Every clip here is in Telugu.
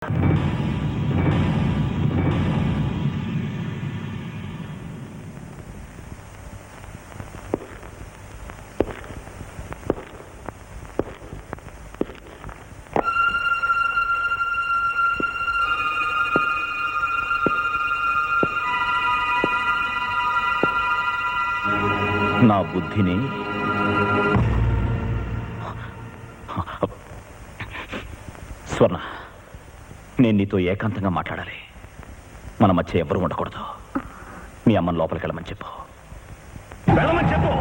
నా బుద్ధిని స్వర్ణ, నేను నీతో ఏకాంతంగా మాట్లాడాలి. మన మధ్య ఎవరు ఉండకూడదు. మీ అమ్మని లోపలికి వెళ్ళమని చెప్పు. వెళ్ళమని చెప్పు.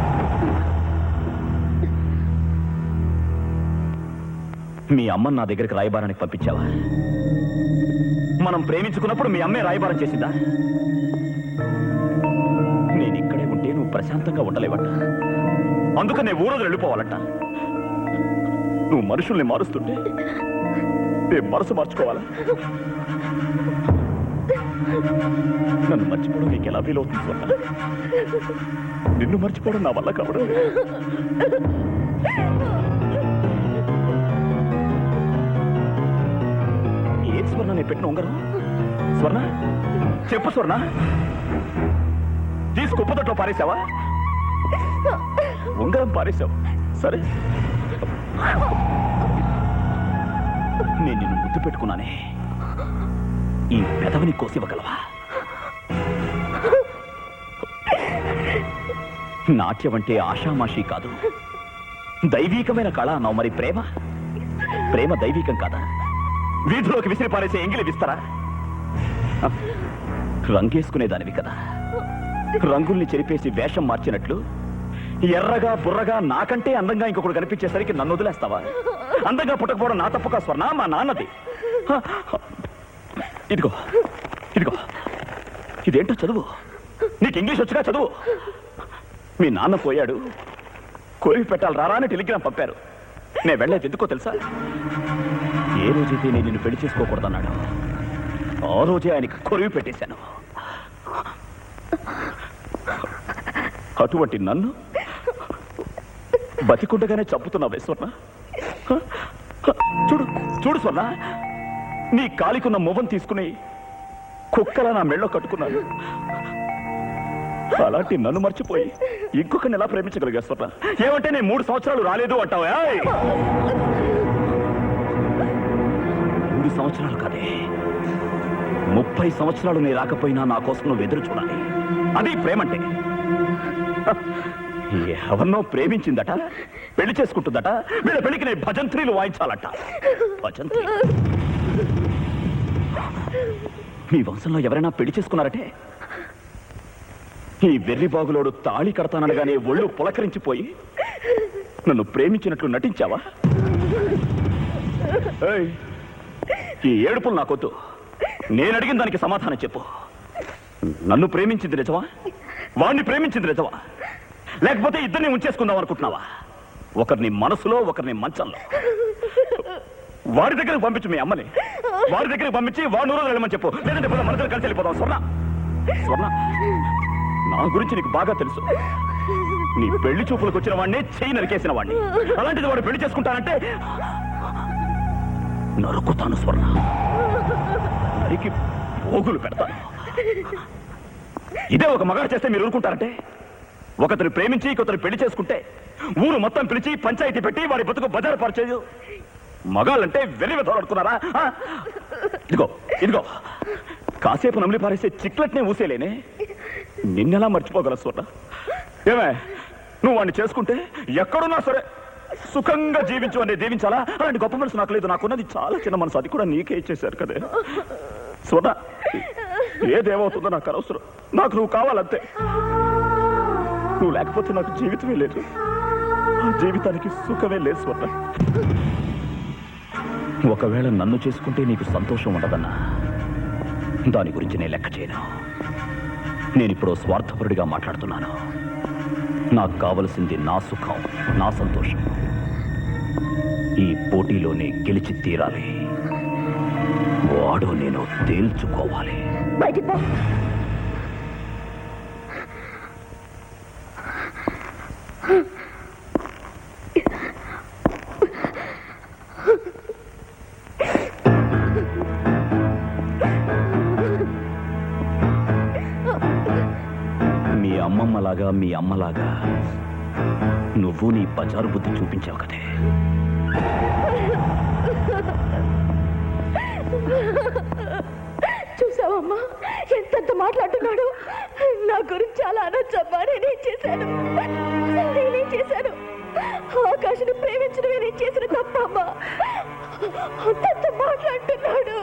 మీ అమ్మని నా దగ్గరికి రాయబారానికి పంపించావా? మనం ప్రేమించుకున్నప్పుడు మీ అమ్మే రాయబారం చేసిందా? నేను ఇక్కడే ఉంటే నువ్వు ప్రశాంతంగా ఉండలేవట. అందుకనే ఊరోజు వెళ్ళిపోవాలట. నువ్వు మనుషుల్ని మారుస్తుంటే నేను మనసు మార్చుకోవాలా? నన్ను మర్చిపోవడం నీకు ఎలా వీలవుతుంది స్వర్ణ? నిన్ను మర్చిపోవడం నా వల్ల కావడం. ఏం స్వర్ణ నేను పెట్టిన ఉంగరం? స్వర్ణ చెప్పు స్వర్ణ. తీసి కుప్పతట్లో పారేశావా? ఉంగరం పారేశావు. సరే, నేను నిన్ను ముద్దు పెట్టుకున్నానే, ఈ పెదవిని కోసివ్వగలవా? నాట్యం అంటే ఆషామాషి కాదు, దైవీకమైన కళ అన్నావు. మరి ప్రేమ? ప్రేమ దైవీకం కాదా? వీధిలోకి విసిరి పారేసే ఎంగిలి విస్తరా? రంగేసుకునేదానివి కదా. రంగుల్ని చెరిపేసి వేషం మార్చినట్లు ఎర్రగా బుర్రగా నాకంటే అందంగా ఇంకొకటి కనిపించేసరికి నన్ను వదిలేస్తావా? అందంగా పుట్టకపోవడం నా తప్పుగా స్వర్ణ, మా నాన్నది. ఇదిగో ఇదిగో, ఇదేంటో చదువు. నీకు ఇంగ్లీష్ వచ్చుగా చదువు. మీ నాన్న పోయాడు, కోరి పెట్టాలి రారా అని టెలిగ్రామ్ పంపారు. నేను వెళ్ళేది ఎందుకో తెలుసా? ఏ రోజైతే నేను నిన్ను పెళ్లి చేసుకోకూడదన్నాడు, ఆ రోజే ఆయనకి కొరివి పెట్టేశాను. అటువంటి నన్ను బతికుండగానే చంపుతున్నావే స్వర్ణ. చూడు చూడు స్వర్ణ, నీ కాలికున్న మువ్వం తీసుకుని కుక్కలా నా మెళ్ళో కట్టుకున్నాను. అలాంటి నన్ను మర్చిపోయి ఇంకొకరిని ఎలా ప్రేమించగలిగా స్వర్ణ? ఏమంటే నేను 3 సంవత్సరాలు రాలేదు అంటావా? 3 సంవత్సరాలు కాదే, 30 సంవత్సరాలు నీ రాకపోయినా నా కోసం నువ్వు ఎదురు చూడాలి. అది ప్రేమంటే. ఎవరినో ప్రేమించిందట, పెళ్లి చేసుకుంటుందట. వీళ్ళ పెళ్లికి నేను భజంత్రీలు వాయించాలట. భజంత్రీ? మీ వంశంలో ఎవరైనా పెళ్లి చేసుకున్నారటే? ఈ వెర్రి బాగులోడు తాళి కడతాననగానే ఒళ్ళు పులకరించిపోయి నన్ను ప్రేమించినట్లు నటించావా? ఈ ఏడుపులు నాకొద్దు. నేను అడిగిన దానికి సమాధానం చెప్పు. నన్ను ప్రేమించింది నిజమా? వాణ్ణి ప్రేమించింది నిజమా? లేకపోతే ఇద్దరిని ఉంచేసుకుందాం అనుకుంటున్నావా? ఒకరిని మనసులో, ఒకరిని మంచంలో. వాడి దగ్గరికి పంపించు మీ అమ్మని. వాడి దగ్గరికి పంపించి వాడు రోజులు వెళ్ళమని చెప్పు. లేదంటే మన దగ్గర కలిసి వెళ్ళిపోదాం. స్వర్ణ, స్వర్ణ, నా గురించి నీకు బాగా తెలుసు. నీ పెళ్లి చూపులకు వచ్చిన వాడిని చేయి నరికేసిన వాడిని. అలాంటిది వాడు పెళ్లి చేసుకుంటానంటే నరుకుతాను స్వర్ణ. నరికి పోగులు పెడతాను. ఇదే ఒక మగాడు చేస్తే మీరు ఊరుకుంటారంటే? ఒకరిని ప్రేమించి ఇంకొకరు పెళ్లి చేసుకుంటే ఊరు మొత్తం పిలిచి పంచాయతీ పెట్టి వాడి బతుకు బజారు పరిచేయు. మగాళ్ళంటే వెర్రి వెతడుకున్నారా? ఇదిగో ఇదిగో, కాసేపు నమిలి పారేసే చిక్లెట్నే ఊసేలేనే. నిన్నెలా మర్చిపోగల స్వర్ణ? ఏమే, నువ్వు వాడిని చేసుకుంటే ఎక్కడున్నా సరే సుఖంగా జీవించు అనే దీవించాలా? అలాంటి గొప్ప మనసు నాకు లేదు. నాకున్నది చాలా చిన్న మనసు, అది కూడా నీకే ఇచ్చేశారు కదే స్వర్ణ. ఏదేమవుతుందో నాకు అనవసరం. నాకు నువ్వు కావాలంతే. నువ్వు లేకపోతే నాకు జీవితమే లేదు. ఆ జీవితానికి సుఖమే లేదు స్వర్ణ. ఒకవేళ నన్ను చేసుకుంటే నీకు సంతోషం ఉండదన్నా, దాని గురించి నేను లెక్క చేయను. నేనిప్పుడు స్వార్థపరుడిగా మాట్లాడుతున్నాను. నాకు కావలసింది నా సుఖం, నా సంతోషం. ఈ పోటీలోనే గెలిచి తీరాలి. వాడు నేను తేల్చుకోవాలి. బయటికి పో. నాన్నలాగా మీ అమ్మలాగా నువ్వు నీ బజారు బుద్ధి చూపించావు కదే. చూసావమ్మా ఎంతెంత మాట్లాడుతున్నాడు. నా గురించి చాలా అనొచ్చమ్మా. నేనేం చేశాను ఆకాశను ప్రేమించడమే నేను చేసిన తప్పమ్మా. అంతంత మాట్లాడుతున్నాడు.